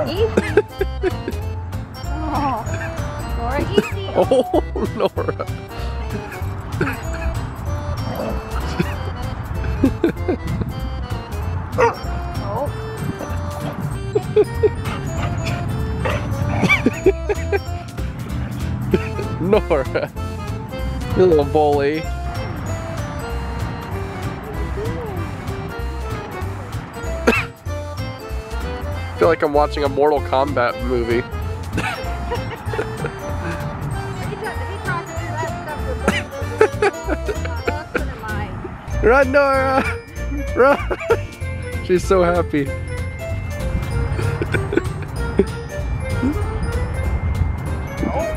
Easy. Oh, Nora, easy. Oh, Nora. Oh. Nora, you little bully. I feel like I'm watching a Mortal Kombat movie. Run, Nora! Run! She's so happy.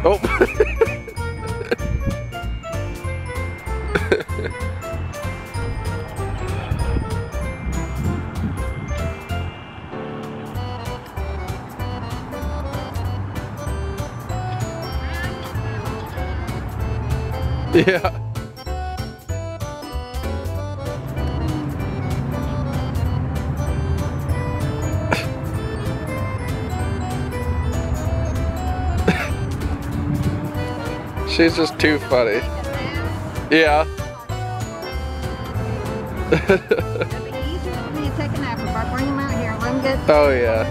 Oh! Yeah. She's just too funny. Yeah. It'd be easier for me to take a nap if I bring him out here and let him get. Oh yeah.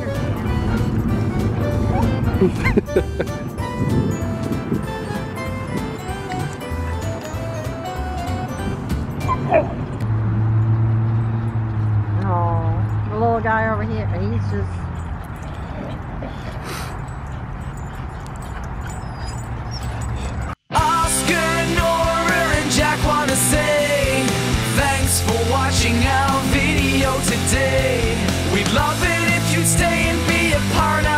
Oh, the little guy over here, he's just. Say thanks for watching our video today. We'd love it if you'd stay and be a part of